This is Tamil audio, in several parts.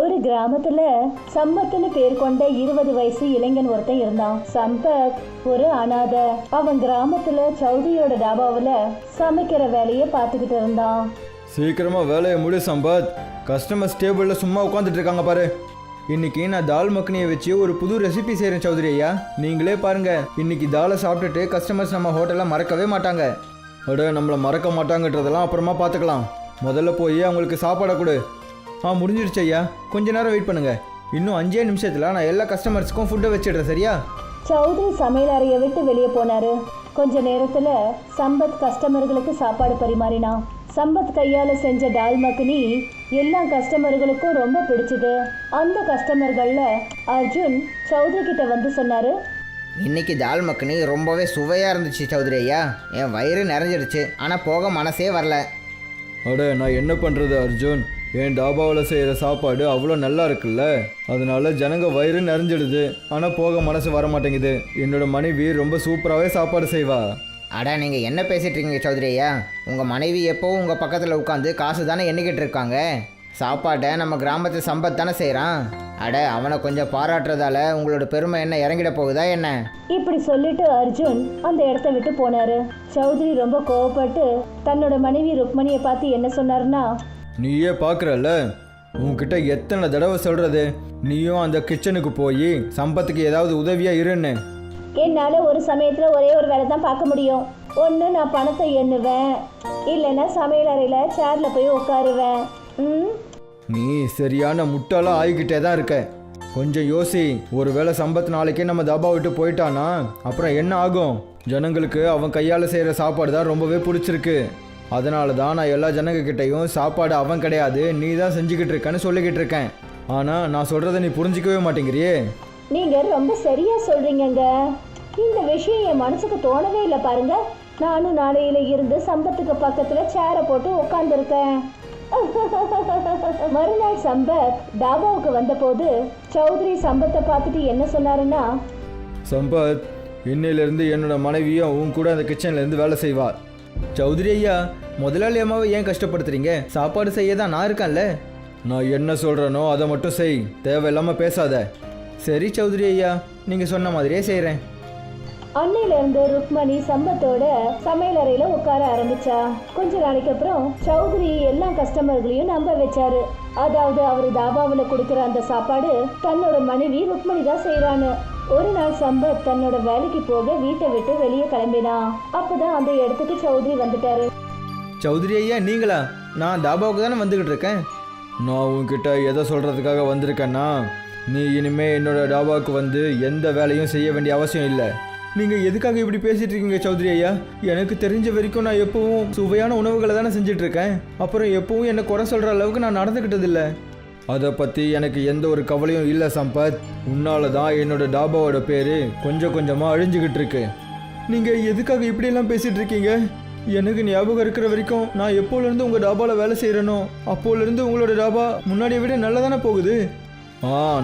ஒரு கிராமத்துல சம்பத்னு பேர் கொண்ட 20 வயசு இளைஞன் ஒருத்தன் இருந்தான். சம்பத் ஒரு அனாதை. அவன் கிராமத்துல சௌத்ரியோட டாபாவுல சமைக்கிற வேலையை பார்த்துக்கிட்டு இருந்தான். சீக்கிரமா வேலையை முடி சம்பத். கஸ்டமர்ஸ் டேபிளில் சும்மா உட்காந்துட்டு இருக்காங்க பாரு. இன்னைக்கு நான் தால் மக்னியை வச்சு ஒரு புது ரெசிபி செய்கிறேன் சௌத்ரி ஐயா. நீங்களே பாருங்க, இன்னைக்கு தாலை சாப்பிட்டுட்டு கஸ்டமர்ஸ் நம்ம ஹோட்டலில் மறக்கவே மாட்டாங்க. அட, நம்மளை மறக்க மாட்டாங்கன்றதெல்லாம் அப்புறமா பார்த்துக்கலாம். முதல்ல போய் அவங்களுக்கு சாப்பாடை கொடு. முடிஞ்சிடுச்சு ஐயா, கொஞ்ச நேரம் வெயிட் பண்ணுங்க. இன்னும் 5 நிமிஷத்தில் நான் எல்லா கஸ்டமர்ஸுக்கும் ஃபுட்டை வச்சிடுறேன், சரியா? சௌத்ரி சமையல் அறையை விட்டு வெளியே போனாரு. கொஞ்ச நேரத்துல சம்பத் கஸ்டமர்களுக்கு சாப்பாடு பரிமாறினான். சம்பத் கையால செஞ்ச டால் மக்னி எல்லா கஸ்டமர்களுக்கும் ரொம்ப பிடிச்சது. அந்த கஸ்டமர்கள்ல அர்ஜுன் சௌத்ரி கிட்ட வந்து சொன்னாரு, இன்னைக்கு தால் மக்னி ரொம்பவே சுவையாக இருந்துச்சு சௌத்ரி ஐயா. என் வயிறு நிறைஞ்சிடுச்சு, ஆனால் போக மனசே வரல. அட, நான் என்ன பண்ணுறது அர்ஜுன்? என் டாபாவில் செய்கிற சாப்பாடு அவ்வளோ நல்லா இருக்குல்ல, அதனால ஜனங்க வயிறு நிறைஞ்சிடுது, ஆனால் போக மனசு வர மாட்டேங்குது. என்னோட மனைவி ரொம்ப சூப்பராகவே சாப்பாடு செய்வா. அடா, நீங்கள் என்ன பேசிகிட்டு இருக்கீங்க சௌத்ரி ஐயா? உங்கள் மனைவி எப்போவும் உங்கள் பக்கத்தில் உட்காந்து காசு தானே எண்ணிக்கிட்டு இருக்காங்க. சாப்பாட்டை நம்ம கிராமத்து சம்பத் தானே செய்கிறான். அட, அவனை கொஞ்சம் பாராட்டுறதால உங்களோட பெருமை என்ன இறங்கிட போகுதா என்ன? இப்படி சொல்லிட்டு அர்ஜுன் அந்த இடத்த விட்டு போனாரு. சௌத்ரி ரொம்ப கோவப்பட்டு தன்னோட மனைவி ருக்மணியை பார்த்து என்ன சொன்னாருன்னா, நீயே பார்க்குறல்ல, உன்கிட்ட எத்தனை தடவை சொல்கிறது, நீயும் அந்த கிச்சனுக்கு போய் சம்பத்துக்கு ஏதாவது உதவியாக இருன்னு. என்னால் ஒரு சமயத்தில் ஒரே ஒரு வேலை தான் பார்க்க முடியும். ஒன்று நான் பணத்தை எண்ணுவேன், இல்லைன்னா சமையல் அறையில் சேரில் போய் உட்காருவேன். நீ சரியான முட்டாளாக ஆகிக்கிட்டே தான் இருக்க. கொஞ்சம் யோசி. ஒருவேளை சம்பத் நாளைக்கே நம்ம தாபா விட்டு போயிட்டானா அப்புறம் என்ன ஆகும்? ஜனங்களுக்கு அவன் கையால் செய்கிற சாப்பாடு தான் ரொம்பவே பிடிச்சிருக்கு. அதனால தான் நான் எல்லா ஜனங்கக்கிட்டையும் சாப்பாடு அவன் கிடையாது, நீ தான் செஞ்சுக்கிட்டு இருக்கேன்னு சொல்லிக்கிட்டு இருக்கேன். ஆனால் நான் சொல்கிறத நீ புரிஞ்சிக்கவே மாட்டேங்கிறியே. நீங்கள் ரொம்ப சரியாக சொல்கிறீங்கங்க. இந்த விஷயம் என் மனசுக்கு தோணவே இல்லை பாருங்க. நானும் நாளையில இருந்து சம்பத்துக்கு பக்கத்தில் சேரை போட்டு உட்காந்துருக்கேன். மறுநாள் சம்பத் டாபாவுக்கு வந்தபோது சௌத்ரி சம்பத்தை பார்த்துட்டு என்ன சொன்னாருன்னா, சம்பத், இன்னையிலேருந்து என்னோட மனைவியும் உன் கூட அந்த கிச்சன்லேருந்து வேலை செய்வா. சௌத்ரி ஐயா, முதலாளி அம்மாவை ஏன் கஷ்டப்படுத்துறீங்க? சாப்பாடு செய்ய தான் நான் இருக்கேன்ல. நான் என்ன சொல்கிறேனோ அதை மட்டும் செய், தேவையில்லாமல் பேசாத. சரி சௌத்ரி ஐயா, நீங்கள் சொன்ன மாதிரியே செய்கிறேன். அன்னையிலிருந்து ருக்மணி சம்பத்தோட சமையல் அறையில உட்கார ஆரம்பிச்சா. கொஞ்ச நாளைக்கு அப்புறம் சௌத்ரி எல்லா கஸ்டமர்களையும் நம்ப வச்சாரு. அதாவது அவரு தாபாவில் கொடுக்குற அந்த சாப்பாடு தன்னோட மனைவி ருக்மணி தான் செய்யறான்னு. ஒரு நாள் சம்பத் தன்னோட வேலைக்கு போக வீட்டை விட்டு வெளியே கிளம்பினான். அப்பதான் அந்த இடத்துக்கு சௌத்ரி வந்துட்டாரு. சௌத்ரி ஐயா, நீங்களா? நான் தாபாவுக்கு தானே வந்துக்கிட்டு இருக்கேன். நான் உன்கிட்ட எதை சொல்கிறதுக்காக வந்திருக்கேன்னா, நீ இனிமே என்னோட டாபாவுக்கு வந்து எந்த வேலையும் செய்ய வேண்டிய அவசியம் இல்லை. நீங்கள் எதுக்காக இப்படி பேசிகிட்டு இருக்கீங்க சௌத்ரி ஐயா? எனக்கு தெரிஞ்ச வரைக்கும் நான் எப்பவும் சுவையான உணவுகளை தானே செஞ்சிட்ருக்கேன். அப்புறம் எப்பவும் என்னை குறை சொல்கிற அளவுக்கு நான் நடந்துக்கிட்டதில்லை. அதை பற்றி எனக்கு எந்த ஒரு கவலையும் இல்லை சம்பத். உன்னால தான் என்னோட டாபாவோட பேர் கொஞ்சம் கொஞ்சமாக அழிஞ்சுக்கிட்டு இருக்கு. நீங்கள் எதுக்காக இப்படியெல்லாம் பேசிகிட்டு இருக்கீங்க? எனக்கு ஞாபகம் இருக்கிற வரைக்கும் நான் எப்போலேருந்து உங்கள் டாபாவில் வேலை செய்கிறேனோ அப்போலேருந்து உங்களோட டாபா முன்னாடியை விட நல்லா தானே போகுது.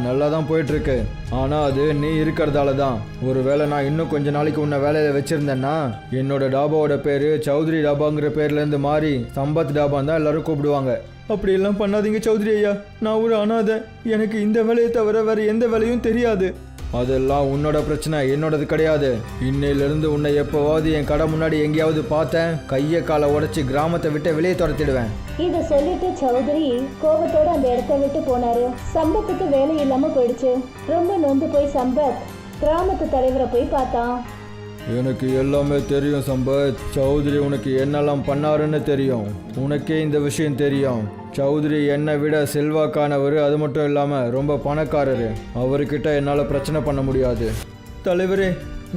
நல்லா தான் போயிட்டுருக்கு. ஆனால் அது நீ இருக்கிறதால தான். ஒரு வேளை நான் இன்னும் கொஞ்ச நாளைக்கு உன்னை வேலையில் வச்சுருந்தேன்னா என்னோட டாபாவோட பேர் சௌத்ரி டாபாங்கிற பேர்லேருந்து மாறி சம்பத் டாபான்னு தான் எல்லோரும் கூப்பிடுவாங்க. அப்படியெல்லாம் பண்ணாதீங்க சௌத்ரி ஐயா. நான் ஒரு அனாதை. எனக்கு இந்த வேலையை தவிர வேறு எந்த வேலையும் தெரியாது. அதெல்லாம் உன்னோட பிரச்சனை, என்னோடது கிடையாது. இன்னையிலிருந்து உன்னை எப்போவாவது என் கடை முன்னாடி எங்கேயாவது பார்த்தேன், கையை காலை உடைச்சி கிராமத்தை விட்டு வெளியே துரத்திடுவேன். இதை சொல்லிட்டு சௌத்ரி கோபத்தோட அந்த இடத்த விட்டு போனாரு. சம்பத்துக்கு வேலை இல்லாம போயிடுச்சு. ரொம்ப நொந்து போய் சம்பத் கிராமத்து தலைவரை போய் பார்த்தான். எனக்கு எல்லாமே தெரியும் சம்பத். சௌத்ரி உனக்கு என்னெல்லாம் பண்ணாருன்னு தெரியும். உனக்கே இந்த விஷயம் தெரியும். சௌத்ரி என்னை விட செல்வாக்கானவர். அது மட்டும் இல்லாமல் ரொம்ப பணக்காரரு. அவர்கிட்ட என்னால் பிரச்சனை பண்ண முடியாது. தலைவரே,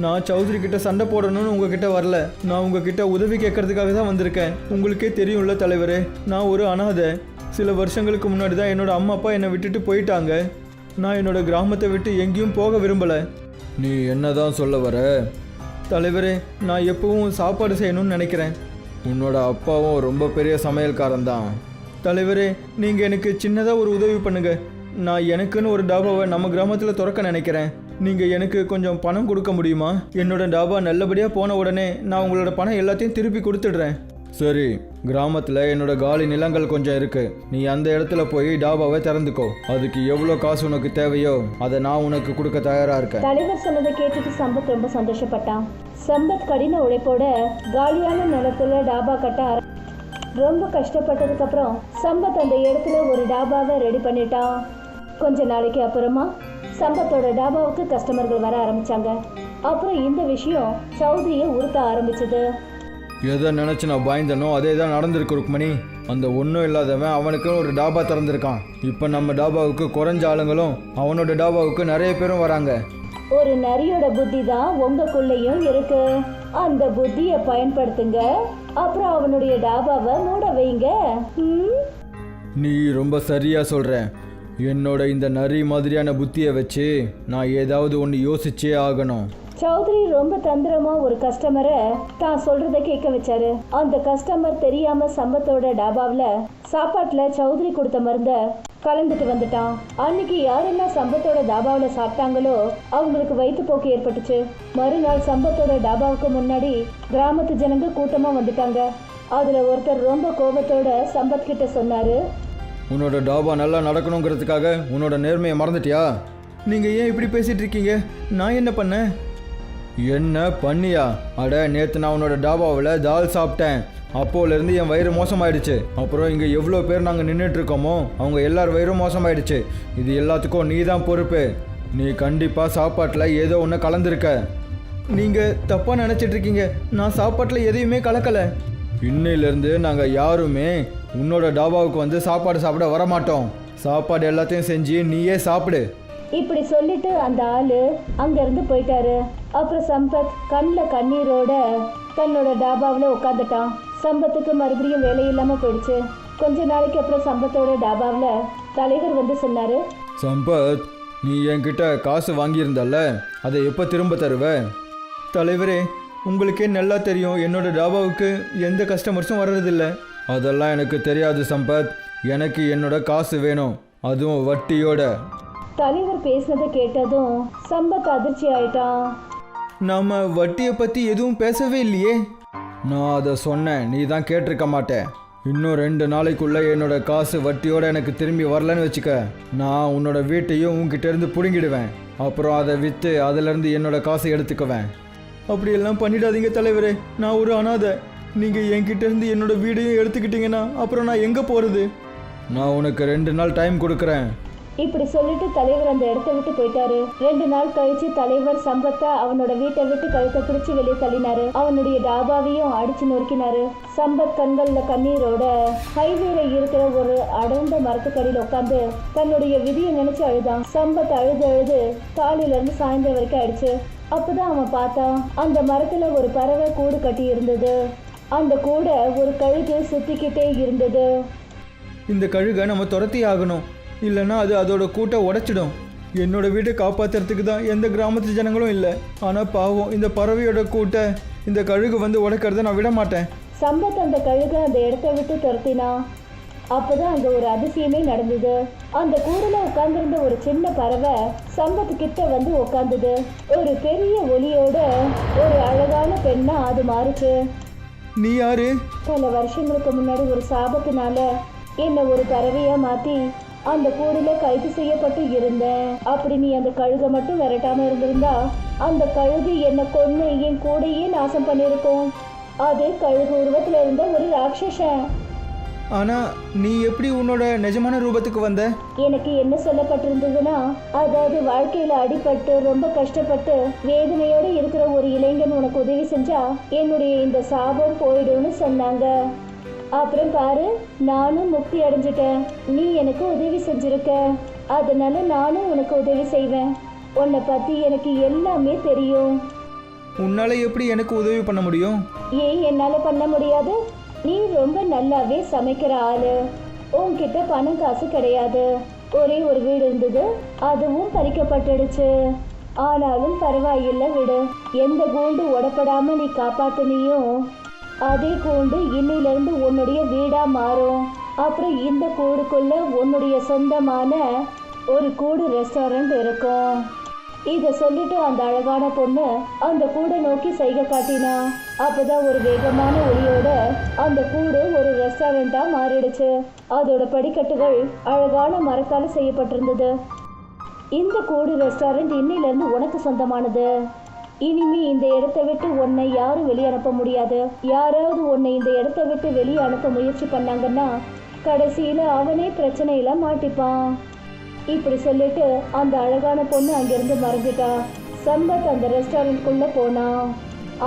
நான் சௌத்ரி கிட்ட சண்டை போடணும்னு உங்ககிட்ட வரல. நான் உங்ககிட்ட உதவி கேட்கறதுக்காக தான் வந்திருக்கேன். உங்களுக்கே தெரியும்ல தலைவரே, நான் ஒரு அனாதை. சில வருஷங்களுக்கு முன்னாடி தான் என்னோட அம்மா அப்பா என்னை விட்டுட்டு போயிட்டாங்க. நான் என்னோட கிராமத்தை விட்டு எங்கேயும் போக விரும்பலை. நீ என்னதான் சொல்ல வர? தலைவரே, நான் எப்பவும் சாப்பாடு செய்யணும்னு நினைக்கிறேன். உன்னோட அப்பாவும் ரொம்ப பெரிய சமையல்காரன் தான். தலைவரே, நீங்கள் எனக்கு சின்னதாக ஒரு உதவி பண்ணுங்க. நான் எனக்குன்னு ஒரு டாபாவை நம்ம கிராமத்தில் திறக்க நினைக்கிறேன். நீங்கள் எனக்கு கொஞ்சம் பணம் கொடுக்க முடியுமா? என்னோட டாபா நல்லபடியாக போன உடனே நான் உங்களோட பணம் எல்லாத்தையும் திருப்பி கொடுத்துடுறேன். சரி, கிராமத்தில் என்னோட காலி நிலங்கள் கொஞ்சம் இருக்கு. நீ அந்த இடத்துல போய் டாபாவை திறந்துக்கோ. அதுக்கு எவ்வளோ காசு உனக்கு தேவையோ அதை நான் உனக்கு கொடுக்க தயாரா இருக்கேன். தலைவர் சொன்னதை கேட்டுட்டு சம்பத் ரொம்ப சந்தோஷப்பட்டான். சம்பத் கடின உழைப்போட காலியான நிலத்துல டாபா கட்ட ரொம்ப கஷ்டப்பட்டதுக்கு அப்புறம் சம்பத் அந்த இடத்துல ஒரு டாபாவை ரெடி பண்ணிட்டான். கொஞ்ச நாளைக்கு அப்புறமா சம்பத்தோட டாபாவுக்கு கஸ்டமர்கள் வர ஆரம்பிச்சாங்க. அப்புறம் இந்த விஷயம் சௌத்ரியை உறுத்த ஆரம்பிச்சது. எதை நினச்சி நான் பயந்தனோ அதே தான் நடந்திருக்கு ருக்மணி. அந்த ஒன்றும் இல்லாதவன் அவனுக்குன்னு ஒரு டாபா திறந்திருக்கான். இப்போ நம்ம டாபாவுக்கு குறைஞ்ச ஆளுங்களும் அவனோட டாபாவுக்கு நிறைய பேரும் வராங்க. ஒரு நரியோட புத்தி தான் உங்களுக்குள்ளேயும் இருக்கு. அந்த புத்தியை பயன்படுத்துங்க, அப்புறம் அவனுடைய டாபாவை மூட வைங்க. நீ ரொம்ப சரியா சொல்ற. என்னோட இந்த நரி மாதிரியான புத்தியை வச்சு நான் ஏதாவது ஒன்று யோசிச்சே ஆகணும். சௌத்ரி ரொம்ப தந்திரமா ஒரு கஸ்டமரை தான் சொல்றத கேட்க வச்சாரு. அந்த கஸ்டமர் தெரியாம சம்பத்தோட டாபாவில் சாப்பாட்டுல சௌத்ரி கொடுத்த மருந்த கலந்துட்டு வந்துட்டான். அன்னைக்கு யாரெல்லாம் சம்பத்தோட டாபாவில் சாப்பிட்டாங்களோ அவங்களுக்கு வயிற்றுப்போக்கு ஏற்பட்டுச்சு. மறுநாள் சம்பத்தோட டாபாவுக்கு முன்னாடி கிராமத்து ஜனங்க கூட்டமா வந்துட்டாங்க. அதுல ஒருத்தர் ரொம்ப கோபத்தோட சம்பத் கிட்ட சொன்னாரு, உன்னோட டாபா நல்லா நடக்கணுங்கிறதுக்காக உன்னோட நேர்மையை மறந்துட்டியா? நீங்கள் ஏன் இப்படி பேசிகிட்டு இருக்கீங்க? நான் என்ன பண்ணேன்? என்ன பண்ணியா? அட, நேற்று நான் உன்னோட டாபாவில் தால் சாப்பிட்டேன். அப்போலேருந்து என் வயிறு மோசமாயிடுச்சு. அப்புறம் இங்கே எவ்வளோ பேர் நாங்கள் நின்றுட்டுருக்கோமோ அவங்க எல்லார் வயிறும் மோசமாயிடுச்சு. இது எல்லாத்துக்கும் நீ தான் பொறுப்பு. நீ கண்டிப்பாக சாப்பாட்டில் ஏதோ ஒன்று கலந்துருக்க. நீங்கள் தப்பாக நினச்சிட்ருக்கீங்க. நான் சாப்பாட்டில் எதையுமே கலக்கலை. இன்னையிலேருந்து நாங்கள் யாருமே உன்னோட டாபாவுக்கு வந்து சாப்பாடு சாப்பிட வரமாட்டோம். சாப்பாடு எல்லாத்தையும் செஞ்சு நீயே சாப்பிடு. இப்படி சொல்லிட்டு அந்த ஆளு அங்கிருந்து போயிட்டாரு. அப்புறம் சம்பத் கண்ணில் கண்ணீரோட தன்னோட டாபாவில் உட்காந்துட்டான். சம்பத்துக்கு மறுபடியும் வேலை இல்லாமல் போயிடுச்சு. கொஞ்ச நாளைக்கு அப்புறம் சம்பத்தோட டாபாவில் தலைவர் வந்து சொன்னாரு, சம்பத், நீ என்கிட்ட காசு வாங்கியிருந்தல்ல, அதை எப்போ திரும்ப தருவ? தலைவரே, உங்களுக்கே நல்லா தெரியும் என்னோட டாபாவுக்கு எந்த கஸ்டமர்ஸும் வர்றதில்லை. அதெல்லாம் எனக்கு தெரியாது சம்பத். எனக்கு என்னோட காசு வேணும், அதுவும் வட்டியோட. தலைவர் பேசினதை கேட்டதும் சம்பத் அதிர்ச்சி ஆயிட்டான். நாம வட்டியை பற்றி எதுவும் பேசவே இல்லையே. நான் அதை சொன்னேன், நீ தான் கேட்டிருக்க மாட்டேன். இன்னும் 2 நாளைக்குள்ளே என்னோட காசு வட்டியோட எனக்கு திரும்பி வரலன்னு வச்சுக்க, நான் உன்னோட வீட்டையும் உன்கிட்ட இருந்து பிடுங்கிடுவேன். அப்புறம் அதை விற்று அதிலேருந்து என்னோட காசை எடுத்துக்குவேன். அப்படியெல்லாம் பண்ணிடாதீங்க தலைவரே, நான் ஒரு அனாதை. நீங்கள் என்கிட்ட இருந்து என்னோட வீடையும் எடுத்துக்கிட்டீங்கன்னா அப்புறம் நான் எங்கே போகிறது? நான் உனக்கு 2 நாள் டைம் கொடுக்குறேன். இப்படி சொல்லிட்டு தலைவர் அந்த இடத்த விட்டு போயிட்டாரு. 2 நாள் கழிச்சு தலைவர் சம்பத்தை அவனோட வீட்டை விட்டு கழுத்தை பிடிச்சு வெளியே தள்ளினாரு. அவனுடைய டாபாவையும் அடிச்சு நொறுக்கினாரு. சம்பத் கண்கள்ல கண்ணீரோட ஹைவேல இருக்கிற ஒரு அடர்ந்த மரத்துக்கடியில் உட்காந்து தன்னுடைய விதியை நினைச்சு அழுதான். சம்பத் அழுது அழுது காலையில இருந்து சாயந்தரம் வரைக்கும் ஆயிடுச்சு. அப்பதான் அவன் பார்த்தான், அந்த மரத்துல ஒரு பறவை கூடு கட்டி இருந்தது. அந்த கூடை ஒரு கழுகு சுத்திக்கிட்டே இருந்தது. இந்த கழுகை நம்ம துரத்தி ஆகணும், இல்லைன்னா அது அதோட கூட்டை உடைச்சிடும். என்னோட வீட்டை காப்பாற்றுறதுக்கு தான் எந்த கிராமத்து ஜனங்களும் இல்லை. ஆனால் பாவம், இந்த பறவையோட கூட்டை இந்த கழுகு வந்து உடைக்கிறத நான் விட மாட்டேன். சம்பத் அந்த கழுகை அந்த இடத்த விட்டு துரத்தினான். அப்போதான் அங்கே ஒரு அதிசயமே நடந்தது. அந்த கூடுல உட்கார்ந்துருந்த ஒரு சின்ன பறவை சம்பத்து கிட்ட வந்து உட்கார்ந்தது. ஒரு பெரிய ஒலியோட ஒரு அழகான பெண்ணா அது மாறுச்சு. நீ யாரு? பல வருஷங்களுக்கு முன்னாடி ஒரு சாபத்தினால என்னை ஒரு பறவையா மாத்தி அந்த கூடுல கைது செய்யப்பட்டு இருந்தேன். அப்படி நீ அந்த கழுகை மட்டும் விரட்டாம இருந்திருந்தா அந்த கழுகு என்னை கொன்னு என் கூடையே நாசம் பண்ணியிருக்கோம். அது கழுகு உருவத்துல இருந்த ஒரு ராட்சசன். ஆனா நீ எப்படி உன்னோட நிஜமான ரூபத்துக்கு வந்த? எனக்கு என்ன சொல்லப்பட்டிருந்ததுன்னா, அதாவது வாழ்க்கையில அடிபட்டு ரொம்ப கஷ்டப்பட்டு வேதனையோட இருக்கிற ஒரு இளைஞன் உனக்கு உதவி செஞ்சா என்னுடைய இந்த சாபம் போயிடும்னு சொன்னாங்க. அப்புறம் பாரு, நானும் முக்தி அடைஞ்சிட்டேன். நீ எனக்கு உதவி செஞ்சிருக்க, அதனால நானும் உனக்கு உதவி செய்வேன். உன்னை பத்தி எனக்கு எல்லாமே தெரியும். உன்னால எப்படி எனக்கு உதவி பண்ண முடியும்? ஏன் என்னால பண்ண முடியாது? நீ ரொம்ப நல்லாவே சமைக்கிற ஆளு. உன்கிட்ட பணம் காசு கிடையாது. ஒரே ஒரு வீடு இருந்தது, அதுவும் பறிக்கப்பட்டுடுச்சு. ஆனாலும் பரவாயில்லை, விடு. எந்த கூண்டு உடப்படாம நீ காப்பாத்தினியும் அதே கூண்டு இன்னிலிருந்து உன்னுடைய வீடா மாறும். அப்புறம் இந்த கூடுக்குள்ள உன்னுடைய சொந்தமான ஒரு கூடு ரெஸ்டாரண்ட் இருக்கும். இத சொல்லிட்டு அந்த அழகான பொண்ணு அந்த கூடை நோக்கி சைகை காட்டினா. அப்பதான் ஒரு வேகமான ஒளியோட அந்த கூடு ஒரு ரெஸ்டாரண்டா மாறிடுச்சு. அதோட படிக்கட்டுகள் அழகான மரத்தால செய்யப்பட்டிருந்தது. இந்த கூடு ரெஸ்டாரண்ட் இன்னையில இருந்து உனக்கு சொந்தமானது. இனிமே இந்த இடத்தை விட்டு உன்னை யாரும் வெளியே அனுப்ப முடியாது. யாராவது உன்னை இந்த இடத்தை விட்டு வெளியே அனுப்ப முயற்சி பண்ணாங்கன்னா கடைசியில அவனே பிரச்சனையில மாட்டிப்பான். இப்படி சொல்லிட்டு அந்த அழகான பொண்ணு அங்கிருந்து மறைஞ்சிட்டா. சம்பத் அந்த ரெஸ்டாரண்ட்குள்ள போனான்.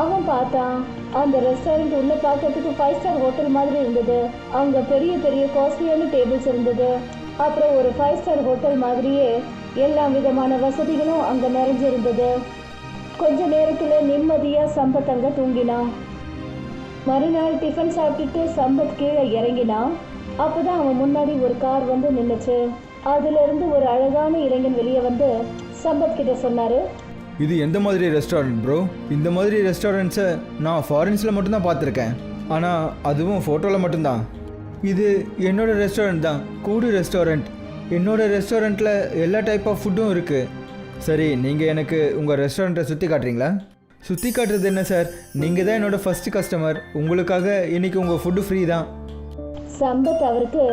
அவன் பார்த்தான், அந்த ரெஸ்டாரண்ட் உள்ள பார்க்கறதுக்கு 5 ஸ்டார் ஹோட்டல் மாதிரி இருந்தது. அங்க பெரிய பெரிய காஸ்ட்லியான டேபிள்ஸ் இருந்தது. அப்புறம் ஒரு 5 ஸ்டார் ஹோட்டல் மாதிரியே எல்லா விதமான வசதிகளும் அங்க நிறைஞ்சிருந்தது. கொஞ்ச நேரத்துல நிம்மதியா சம்பத் அங்க தூங்கினான். மறுநாள் டிஃபன் சாப்பிட்டுட்டு சம்பத் கீழே இறங்கினான். அப்பதான் அவன் முன்னாடி ஒரு கார் வந்து நின்னுச்சு. அதுல இருந்து ஒரு அழகான இளைஞன் வெளியே வந்து சம்பத் கிட்ட சொன்னாரு, இது எந்த மாதிரி ரெஸ்டாரண்ட் ப்ரோ? இந்த மாதிரி ரெஸ்டாரண்ட்ஸை நான் ஃபாரின்ஸில் மட்டும்தான் பார்த்துருக்கேன், ஆனால் அதுவும் ஃபோட்டோவில் மட்டும்தான். இது என்னோட ரெஸ்டாரண்ட் தான், கூடு ரெஸ்டாரண்ட். என்னோட ரெஸ்டாரண்ட்டில் எல்லா டைப் ஆஃப் ஃபுட்டும் இருக்குது. சரி, நீங்கள் எனக்கு உங்கள் ரெஸ்டாரண்ட்டை சுற்றி காட்டுறீங்களா? சுற்றி காட்டுறது என்ன சார், நீங்கள் தான் என்னோடய ஃபஸ்ட்டு கஸ்டமர். உங்களுக்காக இன்றைக்கி உங்கள் ஃபுட்டு ஃப்ரீ தான். சம்பத் அவருக்கு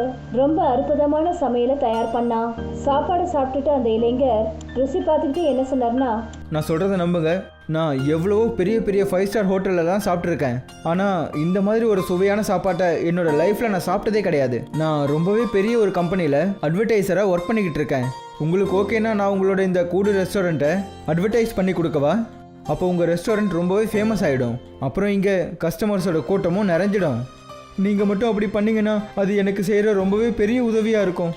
ரொம்ப அற்புதமான சமையலை தயார் பண்ணான். சாப்பாடு சாப்பிட்டுட்டு அந்த இளைஞர் ருசி பார்த்துக்கிட்டு என்ன சொன்னார்னா, நான் சொல்கிறத நம்புங்க, நான் எவ்வளவோ பெரிய பெரிய 5 ஸ்டார் ஹோட்டலெல்லாம் சாப்பிட்ருக்கேன். ஆனால் இந்த மாதிரி ஒரு சுவையான சாப்பாட்டை என்னோடய லைஃப்பில் நான் சாப்பிட்டதே கிடையாது. நான் ரொம்பவே பெரிய ஒரு கம்பெனியில் அட்வர்டைஸராக ஒர்க் பண்ணிக்கிட்டு இருக்கேன். உங்களுக்கு ஓகேனா நான் உங்களோட இந்த கூடு ரெஸ்டாரண்ட்டை அட்வர்டைஸ் பண்ணி கொடுக்கவா? அப்போ உங்கள் ரெஸ்டாரண்ட் ரொம்பவே ஃபேமஸ் ஆகிடும். அப்புறம் இங்கே கஸ்டமர்ஸோட கூட்டமும் நிறைஞ்சிடும். நீங்கள் மட்டும் அப்படி பண்ணீங்கன்னா அது எனக்கு செய்கிற ரொம்பவே பெரிய உதவியாக இருக்கும்.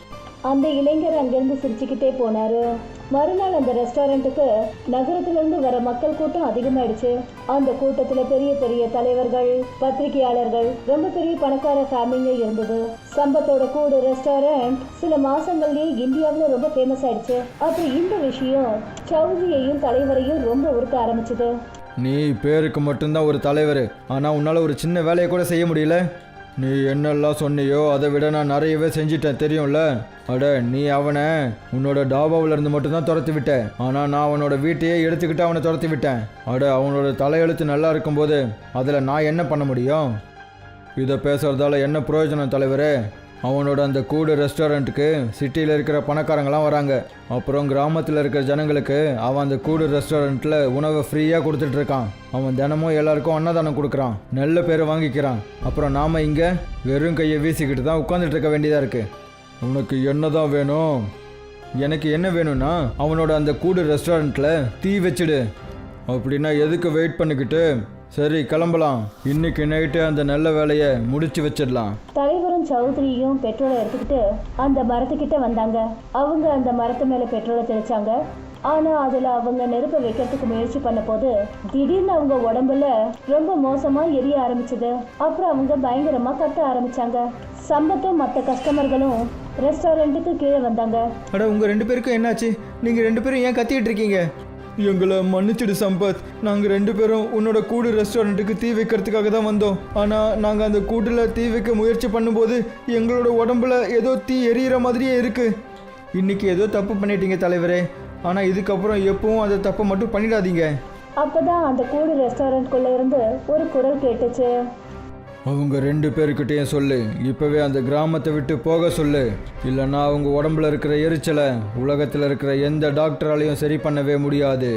அந்த இளைஞர் அங்கிருந்து சிரிச்சுக்கிட்டே போனாரு. மறுநாள் அந்த ரெஸ்டாரண்ட்டுக்கு நகரத்திலிருந்து வர மக்கள் கூட்டம் அதிகமாயிடுச்சு. அந்த கூட்டத்துல பெரிய பெரிய தலைவர்கள், பத்திரிகையாளர்கள், ரொம்ப பெரிய பணக்கார ஃபேமிலிங்க இருந்தது. சம்பத்தோட கூடு ரெஸ்டாரண்ட் சில மாசங்கள்லயே இந்தியாவில் ரொம்ப ஃபேமஸ் ஆயிடுச்சு. அப்புறம் இந்த விஷயம் சௌத்ரியையும் தலைவரையும் ரொம்ப உறுத்த ஆரம்பிச்சது. நீ பேருக்கு மட்டும்தான் ஒரு தலைவர், ஆனால் உன்னால் ஒரு சின்ன வேலையை கூட செய்ய முடியல. நீ என்னெல்லாம் சொன்னியோ அதை விட நான் நிறையவே செஞ்சிட்டேன், தெரியும்ல? அட, நீ அவனை உன்னோட டாபாவில் இருந்து மட்டும்தான் துரத்தி விட்டேன், ஆனால் நான் அவனோட வீட்டையே எடுத்துக்கிட்டு அவனை துரத்தி விட்டேன். அட, அவனோட தலையெழுத்து நல்லா இருக்கும்போது அதில் நான் என்ன பண்ண முடியும்? இதை பேசுகிறதால என்ன பிரயோஜனம் தலைவரே? அவனோட அந்த கூடு ரெஸ்டாரண்ட்டுக்கு சிட்டியில் இருக்கிற பணக்காரங்களாம் வராங்க. அப்புறம் கிராமத்தில் இருக்கிற ஜனங்களுக்கு அவன் அந்த கூடு ரெஸ்டாரண்ட்டில் உணவை ஃப்ரீயாக கொடுத்துட்ருக்கான். அவன் தினமும் எல்லாருக்கும் அன்னதானம் கொடுக்குறான், நல்ல பேரை வாங்கிக்கிறான். அப்புறம் நாம் இங்கே வெறும் கையை வீசிக்கிட்டு தான் உட்காந்துட்டு இருக்க வேண்டியதாக இருக்குது. உனக்கு என்ன தான் வேணும்? எனக்கு என்ன வேணும்னா அவனோட அந்த கூடு ரெஸ்டாரண்ட்டில் தீ வச்சுடு. அப்படின்னா எதுக்கு வெயிட் பண்ணிக்கிட்டு? சரி, கிளம்பலாம். இன்னைக்கு நைட்டு அந்த நல்ல வேலையை முடிச்சு வச்சிடலாம். தலைவரும் சௌத்ரியும் பெட்ரோலை எடுத்துக்கிட்டு அந்த மரத்துக்கிட்ட வந்தாங்க. அவங்க அந்த மரத்து மேல பெட்ரோலை தெளிச்சாங்க. ஆனா அதுல அவங்க நெருப்பை வைக்கிறதுக்கு முயற்சி பண்ண போது திடீர்னு அவங்க உடம்புல ரொம்ப மோசமா எரிய ஆரம்பிச்சது. அப்புறம் அவங்க பயங்கரமா கத்த ஆரம்பிச்சாங்க. சம்பத்தும் மற்ற கஸ்டமர்களும் ரெஸ்டாரண்ட்டுக்கு கீழே வந்தாங்க. அட, உங்க 2 பேருக்கும் என்னாச்சு? நீங்க 2 பேரும் ஏன் கத்திக்கிட்டு இருக்கீங்க? எங்களை மன்னிச்சிடு சம்பத், நாங்கள் 2 பேரும் உன்னோட கூடு ரெஸ்டாரண்ட்டுக்கு தீ வைக்கிறதுக்காக தான் வந்தோம். ஆனால் நாங்கள் அந்த கூட்டில் தீ வைக்க முயற்சி பண்ணும்போது எங்களோட உடம்புல ஏதோ தீ எரியிற மாதிரியே இருக்குது. இன்றைக்கி ஏதோ தப்பு பண்ணிட்டீங்க தலைவரே, ஆனால் இதுக்கப்புறம் எப்பவும் அந்த தப்பை மட்டும் பண்ணிடாதீங்க. அப்போதான் அந்த கூடு ரெஸ்டாரண்ட்குள்ளே இருந்து ஒரு குரல் கேட்டுச்சு. அவங்க 2 பேருக்கிட்டையும் சொல்லு, இப்போவே அந்த கிராமத்தை விட்டு போக சொல்லு. இல்லைன்னா அவங்க உடம்புல இருக்கிற எரிச்சலை உலகத்தில் இருக்கிற எந்த டாக்டராலையும் சரி பண்ணவே முடியாது.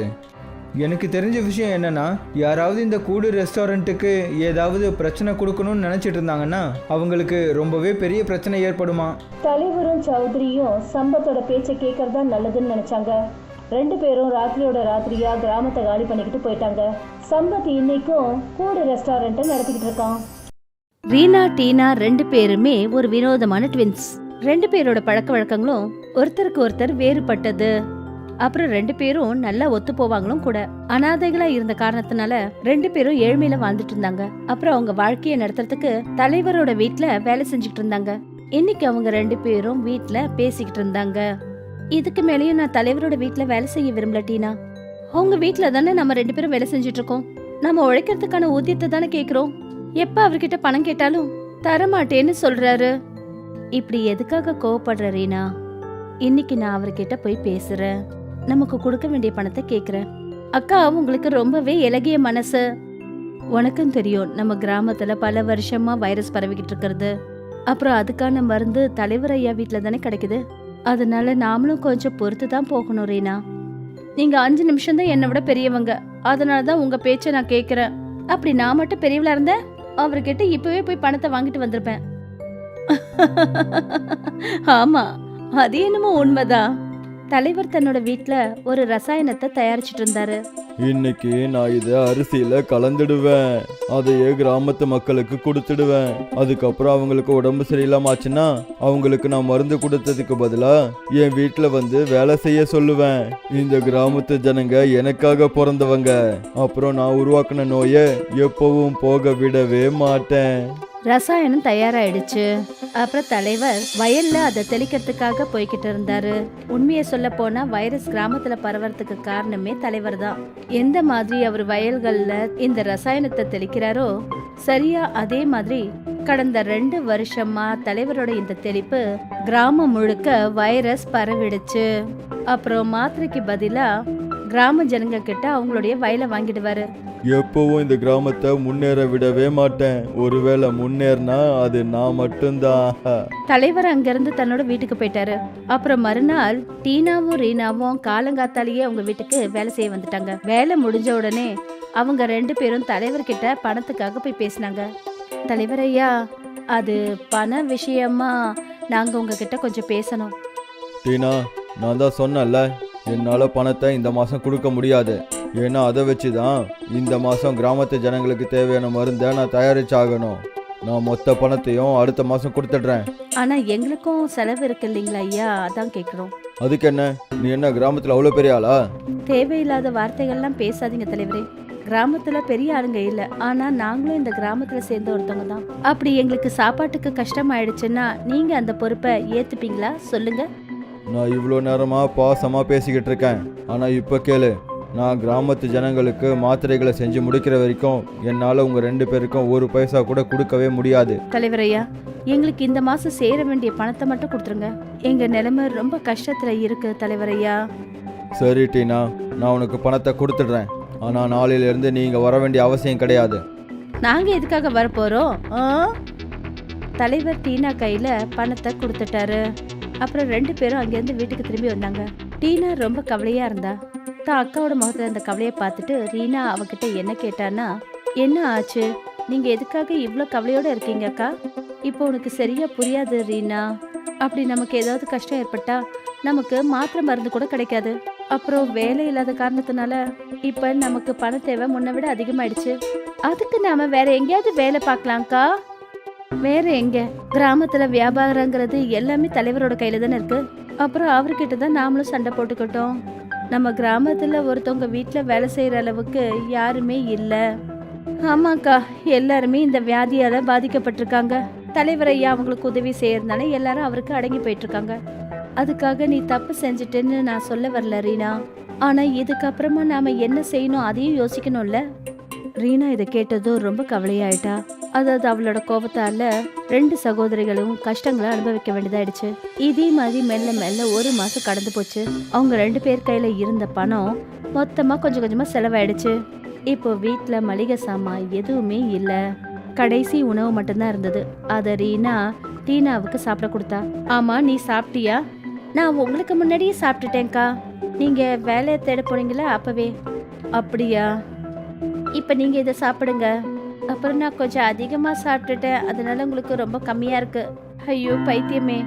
எனக்கு தெரிஞ்ச விஷயம் என்னென்னா, யாராவது இந்த கூடு ரெஸ்டாரண்ட்டுக்கு ஏதாவது பிரச்சனை கொடுக்கணும்னு நினச்சிட்டு இருந்தாங்கன்னா அவங்களுக்கு ரொம்பவே பெரிய பிரச்சனை ஏற்படுமா. தலைவரும் சௌத்ரியும் சம்பத்தோட பேச்சை கேட்கறதா நல்லதுன்னு நினச்சாங்க. 2 பேரும் ராத்திரியோட ராத்திரியா கிராமத்தை காலி பண்ணிக்கிட்டு போயிட்டாங்க. சம்பத் இன்னைக்கும் கூடு ரெஸ்டாரண்ட்டை நடத்திக்கிட்டு இருக்கான். ரீனா, டீனா 2 பேருமே ஒரு வினோதமான ட்வின்ஸ். 2 பேரோட பழக்க வழக்கங்களும் ஒருத்தருக்கு ஒருத்தர் வேறுபட்டது. அப்புறம் 2 பேரும் நல்லா ஒத்து போவாங்களும் கூட. அனாதைகளா இருந்த காரணத்தினால 2 பேரும் ஏழ்மையில வாழ்ந்துட்டு இருந்தாங்க. அப்புறம் அவங்க வாழ்க்கையை நடத்துறதுக்கு தலைவரோட வீட்ல வேலை செஞ்சுக்கிட்டு இருந்தாங்க. இன்னைக்கு அவங்க 2 பேரும் வீட்ல பேசிக்கிட்டு இருந்தாங்க. இதுக்கு மேலேயும் நான் தலைவரோட வீட்ல வேலை செய்ய விரும்பல டீனா. அவங்க வீட்ல தானே நம்ம 2 பேரும் வேலை செஞ்சுட்டு இருக்கோம். நம்ம உழைக்கிறதுக்கான ஊதியத்தை தானே கேக்குறோம். எப்ப அவர்கிட்ட பணம் கேட்டாலும் தரமாட்டேன்னு சொல்றாரு. இப்படி எதுக்காக கோவப்படுற ரீனா? இன்னைக்கு நான் அவர்கிட்ட போய் பேசுறேன். நமக்கு கொடுக்க வேண்டிய பணத்தை கேக்குறேன். அக்கா உங்களுக்கு ரொம்பவே இலகிய மனசு. உனக்கும் தெரியும் நம்ம கிராமத்துல பல வருஷமா வைரஸ் பரவிக்கிட்டு இருக்கிறது. அப்புறம் அதுக்கான மருந்து தலைவர் ஐயா வீட்டுல தானே கிடைக்குது. அதனால நாமளும் கொஞ்சம் பொறுத்து தான் போகணும் ரீனா. நீங்க 5 நிமிஷம் தான் என்னை விட பெரியவங்க, அதனாலதான் உங்க பேச்ச நான் கேக்குறேன். அப்படி நான் மட்டும் பெரியவளா இருந்தேன் அவர்கிட்ட இப்பவே போய் பணத்தை வாங்கிட்டு வந்திருப்பேன். ஆமா, அது என்னமோ உண்மைதான். தலைவர் தன்னோட வீட்ல ஒரு ரசாயனத்தை தயாரிச்சிட்டு இருந்தாரு. இன்னைக்கு நான் இதை அரிசியில கலந்துடுவேன், அதையே கிராமத்து மக்களுக்கு கொடுத்துடுவேன். அதுக்கப்புறம் அவங்களுக்கு உடம்பு சரியில்லாம ஆச்சுன்னா அவங்களுக்கு நான் மருந்து கொடுத்ததுக்கு பதிலா என் வீட்டுல வந்து வேலை செய்ய சொல்லுவேன். இந்த கிராமத்து ஜனங்க எனக்காக பிறந்தவங்க. அப்புறம் நான் உருவாக்குன நோயை எப்பவும் போக விடவே மாட்டேன். ரசாயனம் தயாராயிடுச்சு. அப்புறம் தலைவர் வயல்ல அதை தெளிக்கிறதுக்காக போய்கிட்டு இருந்தாரு. உண்மையை சொல்ல போனா வைரஸ் கிராமத்துல பரவறதுக்கு காரணமே தலைவர் தான். எந்த மாதிரி அவர் வயல்கள்ல இந்த ரசாயனத்தை தெளிக்கிறாரோ சரியா அதே மாதிரி கடந்த 2 வருஷமா தலைவரோட இந்த தெளிப்பு கிராமம் முழுக்க வைரஸ் பரவிடுச்சு. அப்புறம் மாத்திரைக்கு பதிலா கிராம ஜனங்க கிட்ட அவங்களுடைய வயலை வாங்கிடுவாரு. எப்பவும் இந்த கிராமத்தை முன்னேற விடவே மாட்டேன். ஒருவேளை முன்னேறினா அது நான் மட்டும்தான். தலைவர் அங்கிருந்து தன்னோட வீட்டுக்கு போயிட்டாரு. அப்புறம் மறுநாள் டீனாவும் ரீனாவும் காலங்காத்தாலேயே அவங்க வீட்டுக்கு வேலை செய்ய வந்துட்டாங்க. வேலை முடிஞ்ச உடனே அவங்க 2 பேரும் தலைவர்கிட்ட பணத்துக்காக போய் பேசினாங்க. தலைவர் ஐயா, அது பண விஷயமா நாங்க உங்ககிட்ட கொஞ்சம் பேசணும். டீனா, நான் தான் சொன்னேன்ல, என்னால் பணத்தை இந்த மாதம் கொடுக்க முடியாது. ஏன்னா அதை வச்சு தான் இந்த மாதம் கிராமத்து ஜனங்களுக்கு தேவையான மருந்தை நான் தயாரிச்சாகணும். நான் மொத்த பணத்தையும் அடுத்த மாதம் கொடுத்துட்றேன். ஆனா எங்களுக்கும் செலவு இருக்கு இல்லைங்களா ஐயா, அதான் கேட்குறோம். அதுக்கு என்ன, நீ என்ன கிராமத்தில் அவ்வளோ பெரிய ஆளா? தேவையில்லாத வார்த்தைகள்லாம் பேசாதீங்க தலைவரே. கிராமத்துல பெரிய ஆளுங்க இல்ல, ஆனா நாங்களும் இந்த கிராமத்துல சேர்ந்த ஒருத்தவங்க தான். அப்படி எங்களுக்கு சாப்பாட்டுக்கு கஷ்டம் ஆயிடுச்சுன்னா நீங்க அந்த பொறுப்பை ஏத்துப்பீங்களா சொல்லுங்க. நான் இவ்வளோ நேரமாக பாசமாக பேசிக்கிட்டு இருக்கேன். ஆனால் இப்போ கேளு, நான் கிராமத்து ஜனங்களுக்கு மாத்திரைகளை செஞ்சு முடிக்கிற வரைக்கும் என்னால் உங்கள் 2 பேருக்கும் 1 பைசா கூட கொடுக்கவே முடியாது. தலைவர் ஐயா, எங்களுக்கு இந்த மாசம் சேர வேண்டிய பணத்தை மட்டும் கொடுத்துருங்க. எங்க நிலைமை ரொம்ப கஷ்டத்துல இருக்கு தலைவர் ஐயா. சரி டீனா, நான் உனக்கு பணத்தை கொடுத்துடுறேன். ஆனால் நாளையிலேருந்து நீங்கள் வர வேண்டிய அவசியம் கிடையாது. நாங்க எதுக்காக வரப்போறோம்? தலைவர் டீனா கையில பணத்தை கொடுத்துட்டாரு. அப்புறம் 2 பேரும் அங்கேருந்து வீட்டுக்கு திரும்பி வந்தாங்க. டீனா ரொம்ப கவலையா இருந்தா. தான் அக்காவோட முகத்துல அந்த கவலையை பார்த்துட்டு ரீனா அவகிட்ட என்ன கேட்டான்னா, என்ன ஆச்சு, நீங்க எதுக்காக இவ்வளோ கவலையோட இருக்கீங்க அக்கா? இப்போ உனக்கு சரியா புரியாது ரீனா. அப்படி நமக்கு ஏதாவது கஷ்டம் ஏற்பட்டா நமக்கு மாத்திரை மருந்து கூட கிடைக்காது. அப்புறம் வேலை இல்லாத காரணத்தினால இப்ப நமக்கு பண தேவை முன்ன விட அதிகமாயிடுச்சு. அதுக்கு நாம வேற எங்கேயாவது வேலை பார்க்கலாம்க்கா. வேற எங்க? கிராமத்துல வியாபாரங்கிறது எல்லாமே தலைவரோட கையில தானே இருக்கு. அப்புறம் அவர்கிட்ட தான் நாமளும் சண்டை போட்டுக்கிட்டோம். நம்ம கிராமத்துல ஒருத்தவங்க வீட்டுல வேலை செய்யற அளவுக்கு யாருமே இல்ல. ஆமாக்கா, எல்லாருமே இந்த வியாதியால பாதிக்கப்பட்டிருக்காங்க. தலைவர் ஐயா அவங்களுக்கு உதவி செய்யறதுனால எல்லாரும் அவருக்கு அடங்கி போயிட்டு இருக்காங்க. அதுக்காக நீ தப்பு செஞ்சுட்டேன்னு நான் சொல்ல வரல ரீனா. ஆனா இதுக்கப்புறமா நாம என்ன செய்யணும் அதையும் யோசிக்கணும்ல. ரீனா இதை கேட்டதும் ரொம்ப கவலையாயிட்டா. அதாவது அவளோட கோபத்தால 2 சகோதரிகளும் கஷ்டங்களை அனுபவிக்க வேண்டியதாயிடுச்சு. இதே மாதிரி மெல்ல மெல்ல 1 மாசம் கடந்து போச்சு. அவங்க 2 பேர் கையில இருந்த பணம் மொத்தமா கொஞ்சம் கொஞ்சமா செலவாயிடுச்சு. இப்போ வீட்டுல மளிகை சாமான் எதுவுமே இல்ல. கடைசி உணவு மட்டும்தான் இருந்தது. அத ரீனா டீனாவுக்கு சாப்பிட கொடுத்தா. ஆமா, நீ சாப்பிட்டியா? நான் உங்களுக்கு முன்னாடியே சாப்பிட்டுட்டேன்க்கா. நீங்க வேலையை தேட போனீங்களா அப்பவே? அப்படியா, இப்ப நீங்க இதை சாப்பிடுங்க. அப்புறம் நான் கொஞ்சம் அதிகமா சாப்பிட்டுட்டேன், அதனால உங்களுக்கு ரொம்ப கம்மியா இருக்கு. ஐயோ பைத்தியமே,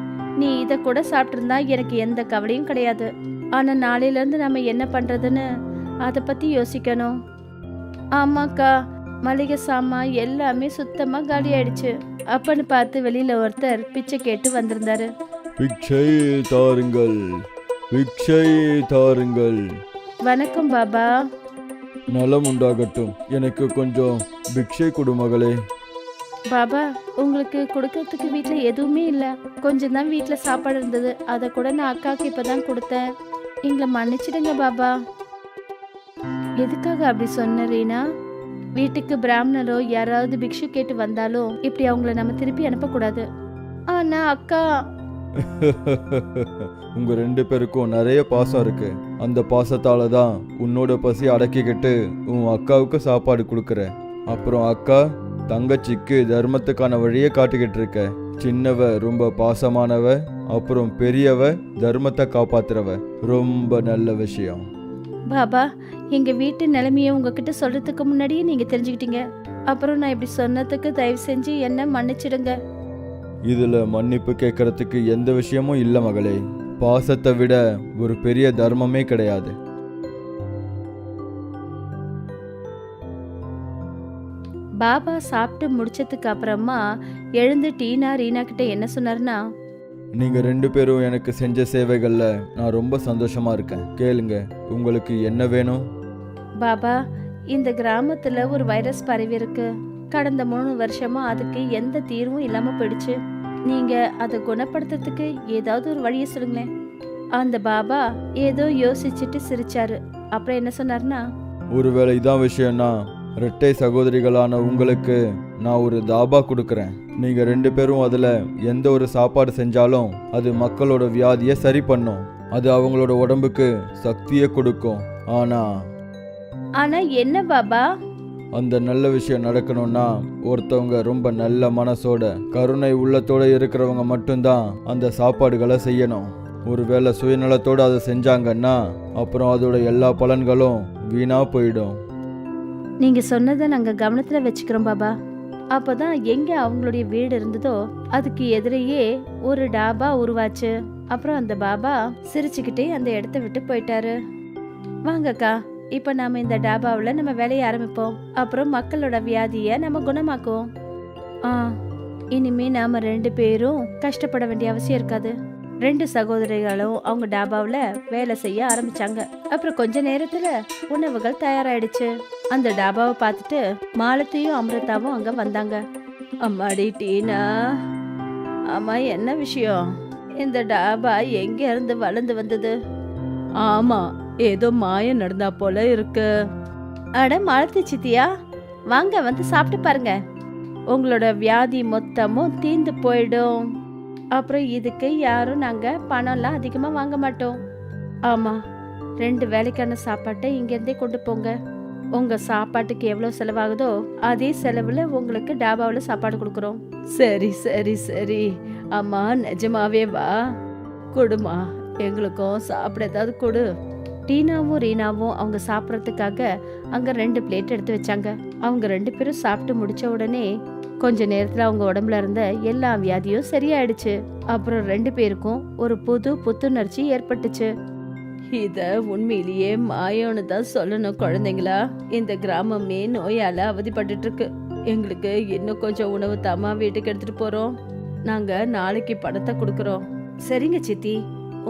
நீ இதை கூட சாப்பிட்டுருந்தா எனக்கு எந்த கவலையும் கிடையாது. ஆனா நாளையில இருந்து நம்ம என்ன பண்றதுன்னு அதை பத்தி யோசிக்கணும். ஆமாக்கா, மளிகை சாமான் எல்லாமே சுத்தமா காலி ஆயிடுச்சு. அப்பன்னு பார்த்து வெளியில ஒருத்தர் பிச்சை கேட்டு வந்திருந்தாரு. பிச்சை தாருங்கள், பிச்சை தாருங்கள். வணக்கம் பாபா. நலம் உண்டாகட்டும், எனக்கு கொஞ்சம் பிக்ஷை கொடு மகளே. பாபா, உங்களுக்கு கொடுக்கறதுக்கு வீட்டுல எதுவுமே இல்ல. கொஞ்சம் தான் வீட்டுல சாப்பாடு இருந்தது, அதை கூட நான் அக்காவுக்கு இப்பதான் கொடுத்தேன். எங்களை மன்னிச்சிடுங்க பாபா. எதுக்காக அப்படி சொன்ன ரீனா? வீட்டுக்கு பிராமணரோ யாராவது பிக்ஷு கேட்டு வந்தாலும் இப்படி அவங்கள நம்ம திருப்பி அனுப்பக்கூடாது. ஆனா அக்கா, உங்க 2 பேருக்கும் நிறைய பாசம் இருக்கு. அந்த பாசத்தால தான் உன்னோட பசி அடக்கிக்கிட்டு உன் அக்காவுக்கு சாப்பாடு கொடுக்குற. அப்புறம் அக்கா தங்கச்சிக்கு தர்மத்துக்கான வழியை காட்டிக்கிட்டு இருக்க. சின்னவ ரொம்ப பாசமானவ, அப்புறம் பெரியவ தர்மத்தை காப்பாத்துறவ. ரொம்ப நல்ல விஷயம். பாபா, எங்க வீட்டு நிலைமையை உங்ககிட்ட சொல்றதுக்கு முன்னாடியே நீங்க தெரிஞ்சுக்கிட்டீங்க. அப்புறம் நான் இப்படி சொன்னதுக்கு தயவு செஞ்சு என்ன மன்னிச்சிடுங்க. இதுல மன்னிப்பு கேட்கறதுக்கு எந்த விஷயமும் இல்லை மகளே. பாசத்தை விட ஒரு பெரிய தர்மமே கிடையாது. பாபா சாப்பிட்டு முடிச்சதுக்கு அப்புறமா எழுந்து டீனா ரீனா கிட்ட என்ன சொன்னார்னா, நீங்க 2 பேரும் எனக்கு செஞ்ச சேவைகள்ல நான் ரொம்ப சந்தோஷமா இருக்கேன். கேளுங்க, உங்களுக்கு என்ன வேணும்? பாபா, இந்த கிராமத்துல ஒரு வைரஸ் பரவி இருக்கு. கடந்த 3 வருஷமா அதுக்கு எந்த தீர்வும் இல்லாம போயிடுச்சு. நீங்க அதை குணப்படுத்துறதுக்கு ஏதாவது ஒரு வழியை சொல்லுங்களேன். அந்த பாபா ஏதோ யோசிச்சுட்டு சிரிச்சாரு. அப்புறம் என்ன சொன்னார்னா, ஒருவேளை இதான் விஷயம்னா இரட்டை சகோதரிகளான உங்களுக்கு நான் ஒரு தாபா கொடுக்குறேன். நீங்க 2 பேரும் அதுல எந்த ஒரு சாப்பாடு செஞ்சாலும் அது மக்களோட வியாதியை சரி பண்ணும். அது அவங்களோட உடம்புக்கு சக்தியை கொடுக்கும். ஆனா என்ன பாபா? அந்த நல்ல விஷயம் நடக்கணும்னா ஒருத்தவங்க ரொம்ப நல்ல மனசோட கருணை உள்ளத்தோட இருக்கிறவங்க மட்டும்தான் அந்த சாப்பாடுகளை செய்யணும். ஒருவேளை சுயநலத்தோடு அதை செஞ்சாங்கன்னா அப்புறம் அதோட எல்லா பலன்களும் வீணா போயிடும். நீங்க சொன்னதை நாங்க கவனத்துல வச்சுக்கிறோம் பாபா. அப்பதான் எங்க அவங்களுடைய வீடு இருந்ததோ அதுக்கு எதிரையே ஒரு டாபா உருவாச்சு. அப்புறம் அந்த பாபா சிரிச்சுக்கிட்டே அந்த இடத்த விட்டு போயிட்டாரு. வாங்கக்கா, இப்ப நாம இந்த டாபாவில் நம்ம வேலையை ஆரம்பிப்போம். அப்புறம் மக்களோட வியாதிய நம்ம குணமாக்குவோம். இனிமே நாம 2 பேரும் கஷ்டப்பட வேண்டிய அவசியம் இருக்காது. 2 சகோதரிகளும் அவங்க டாபாவில் வேலை செய்ய ஆரம்பிச்சாங்க. அப்புறம் கொஞ்ச நேரத்துல உணவுகள் தயாராயிடுச்சு. அந்த டாபாவை பார்த்துட்டு மாலத்தையும் அமிர்தாவும் அங்க வந்தாங்க. அம்மாடி டீனா, ஆமா என்ன விஷயம்? இந்த டாபா எங்க இருந்து வளர்ந்து வந்தது? ஆமா, ஏதோ மாயம் நடந்தா போல இருக்கு. அட மாலத்தி சித்தியா, வாங்க வந்து சாப்பிட்டு பாருங்க. உங்களோட வியாதி மொத்தமும் தீந்து போயிடும். அப்புறம் இதுக்கு யாரும் நாங்க பணம்லாம் அதிகமா வாங்க மாட்டோம். ஆமா, 2 வேலைக்கான சாப்பாட்டை இங்கேருந்தே கொண்டு போங்க. உங்க சாப்பாட்டுக்கு எவ்வளவு செலவாகுதோ அதே செலவுல உங்களுக்கு டாபாவில் சாப்பாடு கொடுக்குறோம். சரி சரி சரி, அம்மா நிஜமாவே வா, கொடுமா, எங்களுக்கும் சாப்பிட ஏதாவது கொடு. டீனாவும் ரீனாவும் அவங்க சாப்பிட்றதுக்காக அங்க 2 பிளேட் எடுத்து வச்சாங்க. அவங்க 2 பேரும் சாப்பிட்டு முடிச்ச உடனே கொஞ்ச நேரத்துல அவங்க உடம்புல இருந்த எல்லா வியாதியும் சரியாயிடுச்சு. அப்புறம் 2 பேருக்கும் ஒரு புது புத்துணர்ச்சி ஏற்பட்டுச்சு. இத உண்மையிலேயே மாயம்னு தான் சொல்லணும் குழந்தைங்களா. இந்த கிராமமே நோயால அவதிப்பட்டு இருக்கு. எங்களுக்கு இன்னும் கொஞ்சம் உணவு தாமா வீட்டுக்கு எடுத்துட்டு போறோம். நாங்க நாளைக்கு பணத்தை கொடுக்கறோம். சரிங்க சித்தி,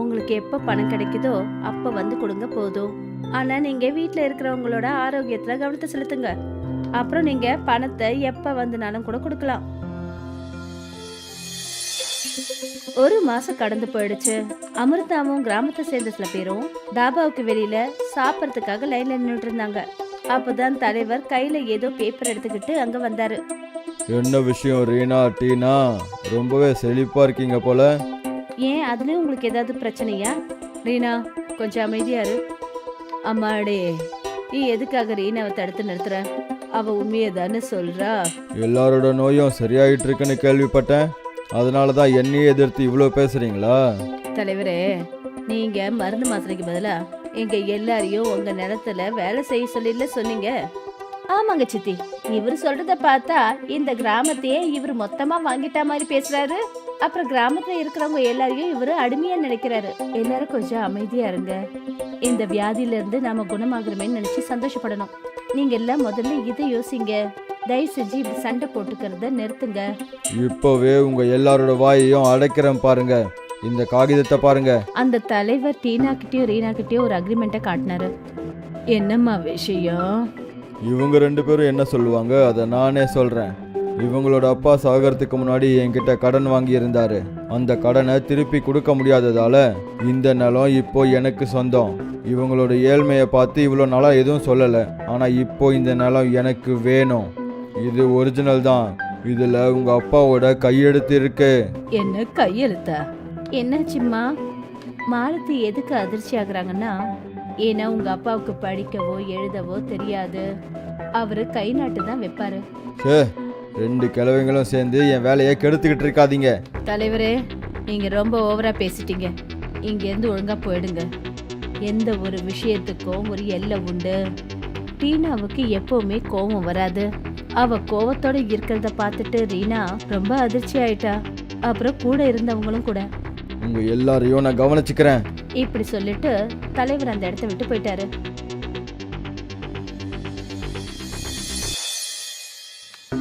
உங்களுக்கு எப்ப பணம் கிடைக்குதோ அப்ப வந்து கொடுங்க போதும். ஆனா நீங்க வீட்டுல இருக்கிறவங்களோட ஆரோக்கியத்துல கவனத்தை செலுத்துங்க. அப்புறம் நீங்க பணத்தை எப்ப வந்தனாலும் கூட கொடுக்கலாம். 1 மாசம் கடந்து போயிடுச்சு. அமிர்தாவும் கிராமத்தை சேர்ந்த சில பேரும் தாபாவுக்கு வெளியில சாப்பிடறதுக்காக லைன்ல நின்றுட்டு இருந்தாங்க. அப்பதான் தலைவர் கையில ஏதோ பேப்பர் எடுத்துக்கிட்டு அங்க வந்தாரு. என்ன விஷயம் ரீனா, டீனா? ரொம்பவே செழிப்பா இருக்கீங்க போல. ஏன் அதுலயும் உங்களுக்கு ஏதாவது பிரச்சனையா? ரீனா கொஞ்சம் அமைதியாரு. அம்மாடே, நீ எதுக்காக ரீனாவை தடுத்து நிறுத்துற? அவ உண்மையை தானே சொல்றா. எல்லாரோட நோயும் சரியாயிட்டு இருக்குன்னு கேள்விப்பட்டேன். அதனாலதான் என்னையே எதிர்த்து இவ்வளோ பேசுறீங்களா? தலைவரே, நீங்க மருந்து மாத்திரைக்கு பதிலா எங்க எல்லாரையும் உங்க நிலத்துல வேலை செய்ய சொல்லில சொன்னீங்க. ஆமாங்க சித்தி, இவர் சொல்றத பார்த்தா இந்த கிராமத்தையே இவர் மொத்தமா வாங்கிட்டா மாதிரி பேசுறாரு. அப்புறம் கிராமத்துல இருக்கிறவங்க எல்லாரையும் இவரு அடிமையா நினைக்கிறாரு. எல்லாரும் கொஞ்சம் அமைதியா இருங்க. இந்த வியாதியில இருந்து நாம குணமாகறமேன்னு நினைச்சு சந்தோஷப்படணும். நீங்க எல்லாம் முதல்ல இதை யோசிங்க. தயவு செஞ்சு இப்படி சண்டை போட்டுக்கிறத நிறுத்துங்க. இப்போவே உங்க எல்லாரோட வாயையும் அடைக்கிறேன் பாருங்க. இந்த காகிதத்தை பாருங்க. அந்த தலைவர் டீனா கிட்டயும் ரீனா கிட்டயும் ஒரு அக்ரிமெண்ட்டை காட்டினாரு. என்னம்மா விஷயம்? இவங்க 2 பேரும் என்ன சொல்லுவாங்க அதை நானே சொல்றேன். இவங்களோட அப்பா சாகறதுக்கு முன்னாடி என்கிட்ட கடன் வாங்கி இருந்தாரு. அந்த கடனை திருப்பி கொடுக்க முடியாததால இந்த நிலம் இப்போ எனக்கு சொந்தம். இவங்களோட ஏழ்மையை பார்த்து இவ்வளோ நாளாக எதுவும் சொல்லலை. ஆனால் இப்போ இந்த நிலம் எனக்கு வேணும். இது ஒரிஜினல் தான். இதுல உங்க அப்பாவோட கையெழுத்து இருக்கு. என்ன கையெழுத்தா? என்னாச்சும்மா? மாலதி எதுக்கு அதிர்ச்சி ஆகுறாங்கன்னா, ஏன்னா உங்க அப்பாவுக்கு படிக்கவோ எழுதவோ தெரியாது. அவரு கை நாட்டு தான் வைப்பாரு. சே, 2 கிழவைங்களும் சேர்ந்து என் வேலையை கெடுத்துக்கிட்டு இருக்காதீங்க. தலைவரே, நீங்க ரொம்ப ஓவரா பேசிட்டீங்க. இங்க இருந்து ஒழுங்கா போயிடுங்க. எந்த ஒரு விஷயத்துக்கும் ஒரு எல்லை உண்டு. ரீனாவுக்கு எப்பவுமே கோவம் வராது. அவ கோவத்தோட இருக்கிறத பார்த்துட்டு ரீனா ரொம்ப அதிர்ச்சி ஆயிட்டா. அப்புறம் கூட இருந்தவங்களும் கூட. உங்க எல்லாரையும் நான் கவனிச்சுக்கிறேன். இப்படி சொல்லிட்டு தலைவர் அந்த இடத்த விட்டு போயிட்டாரு.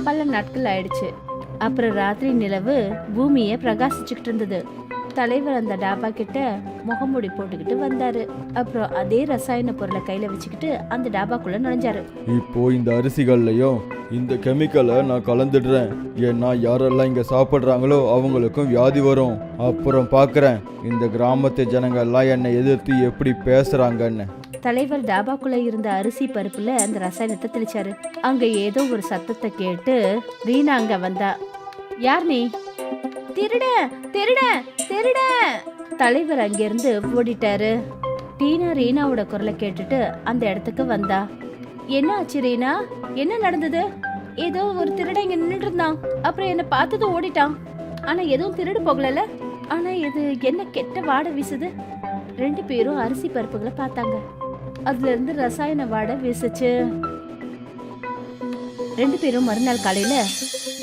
பல நாட்கள் ஆயிடுச்சு. அப்புறம் ராத்திரி நிலவு பூமியை பிரகாசிச்சுக்கிட்டு இருந்தது. தலைவர் அந்த டாபா கிட்ட முகமூடி போட்டுக்கிட்டு வந்தாரு. அப்புறம் அதே ரசாயன பொருளை கையில வச்சுக்கிட்டு அந்த டாபாக்குள்ள நுழைஞ்சாரு. இப்போ இந்த அரிசிகள்லையும் இந்த கெமிக்கலை நான் கலந்துடுறேன். ஏன்னா யாரெல்லாம் இங்கே சாப்பிட்றாங்களோ அவங்களுக்கும் வியாதி வரும். அப்புறம் பார்க்குறேன் இந்த கிராமத்து ஜனங்கள்லாம் என்னை எதிர்த்து எப்படி பேசுகிறாங்கன்னு. தலைவர் டாபாக்குள்ள இருந்த அரிசி பருப்புல அந்த ரசாயனத்தை தெளிச்சாரு. அங்க ஏதோ ஒரு சத்தத்தை கேட்டு ரீனா அங்க வந்தா. யார் நீ? திருட திருட திருட! தலைவர் அங்கிருந்து ஓடிட்டாரு. டீனா ரீனாவோட குரலை கேட்டுட்டு அந்த இடத்துக்கு வந்தா. என்ன ஆச்சு ரீனா? என்ன நடந்தது? ஏதோ ஒரு திருட இங்க நின்றுட்டு இருந்தான். அப்புறம் என்ன பார்த்தது ஓடிட்டான். ஆனா எதுவும் திருடு போகல. ஆனா இது என்ன கெட்ட வாடை வீசுது. 2 பேரும் அரிசி பருப்புகளை பார்த்தாங்க. அதுல இருந்து ரசாயன வாடை வீசுச்சு. 2 பேரும் மறுநாள் காலையில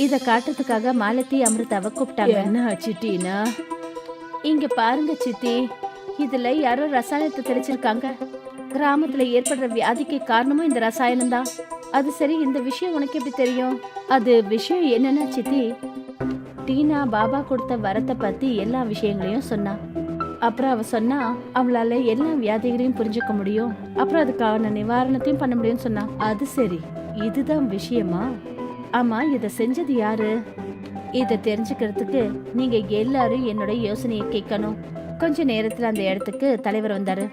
இத காட்டுறதுக்காக மாலதி அமிர்தாவை கூப்பிட்டாங்க. என்ன ஆச்சு டீனா? இங்க பாருங்க சித்தி, இதுல யாரோ ரசாயனத்தை தெளிச்சிருக்காங்க. கிராமத்துல ஏற்படுற வியாதிக்கு காரணமும் இந்த ரசாயனம் தான். அது சரி, இந்த விஷயம் உனக்கு எப்படி தெரியும்? அது விஷயம் என்னன்னா சித்தி, டீனா பாபா கொடுத்த வரத்தை பத்தி எல்லா விஷயங்களையும் சொன்னா. அப்புறம் அவ சொன்னா அவளால எல்லா வியாதிகளையும் புரிஞ்சுக்க முடியும். அப்புறம் அதுக்கான நிவாரணத்தையும் பண்ண முடியும்னு சொன்னா. அது சரி, இதுதான் விஷயமா? ஆமா, இத செஞ்சது யாரு? இத தெரிஞ்சுக்கிறதுக்கு நீங்க எல்லாரும் என்னோட யோசனையை கேட்கணும். கொஞ்ச நேரத்துல அந்த இடத்துக்கு தலைவர் வந்தாரு.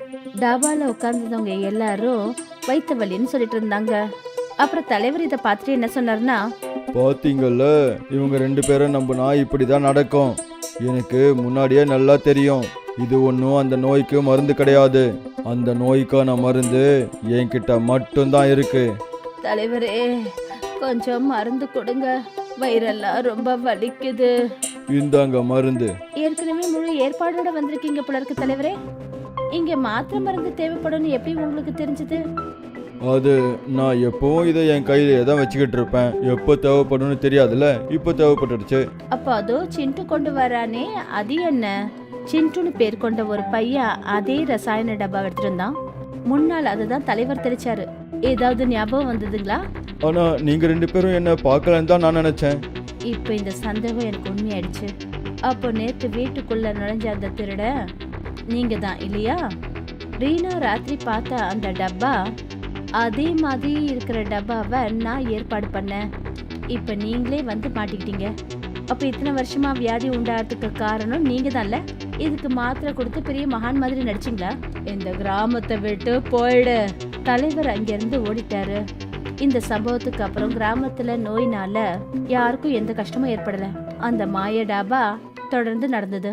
டாபால உட்கார்ந்தவங்க எல்லாரும் வயிற்று வலின்னு சொல்லிட்டு இருந்தாங்க. அப்புறம் தலைவர் இதை பார்த்துட்டு என்ன சொன்னாருன்னா, பார்த்தீங்கல்ல, இவங்க 2 பேரும் நம்பினா இப்படிதான் நடக்கும். எனக்கு முன்னாடியே நல்லா தெரியும். இது ஒன்றும் அந்த நோய்க்கு மருந்து கிடையாது. அந்த நோய்க்கான மருந்து என்கிட்ட மட்டும்தான் இருக்கு. தலைவரே, கொஞ்சம் மருந்து கொடுங்க. வயிறெல்லாம் ரொம்ப வலிக்குது. இந்தாங்க மருந்து. ஏற்கனவே முழு ஏற்பாடோட வந்திருக்கீங்க போல இருக்கு தலைவரே. இங்க மாத்திரை மருந்து தேவைப்படும்னு எப்படி உங்களுக்கு தெரிஞ்சது? அது நான் எப்பவும் இதை என் கையிலே தான் வச்சுக்கிட்டு இருப்பேன். எப்போ தேவைப்படும்னு தெரியாதுல்ல, இப்போ தேவைப்பட்டுடுச்சு. அப்போ அதோ சிண்டு கொண்டு வரானே, அது என்ன? சிண்டுன்னு பேர் கொண்ட ஒரு பையன் அதே ரசாயன டப்பா எடுத்துருந்தான். முன்னால் அதுதான் தலைவர் தெளிச்சாரு. ஏதாவது ஞாபகம் வந்ததுங்களா? ஆனா நீங்க 2 பேரும் என்ன பார்க்கலன்னு தான் நான் நினைச்சேன். இப்போ இந்த சந்தேகம் எனக்கு உண்மையாயிடுச்சு. அப்போ நேத்து வீட்டுக்குள்ள நுழைஞ்ச அந்த திருட நீங்க தான் இல்லையா? ரீனா ராத்திரி பார்த்த அந்த டப்பா அதே மாதிரி இருக்கிற டப்பாவை நான் ஏற்பாடு பண்ணேன். இப்போ நீங்களே வந்து மாட்டிக்கிட்டீங்க. அப்போ இத்தனை வருஷமா வியாதி உண்டாகிறதுக்கு காரணம் நீங்க தான்ல. இதுக்கு மாத்திரை கொடுத்து பெரிய மகான் மாதிரி நடிச்சிங்களா? இந்த கிராமத்தை விட்டு போயிடு. தலைவர் அங்கிருந்து ஓடிட்டாரு. இந்த சம்பவத்துக்கு அப்புறம் கிராமத்துல நோயினால யாருக்கும் எந்த கஷ்டமும் ஏற்படல. அந்த மாய டாபா தொடர்ந்து நடந்தது.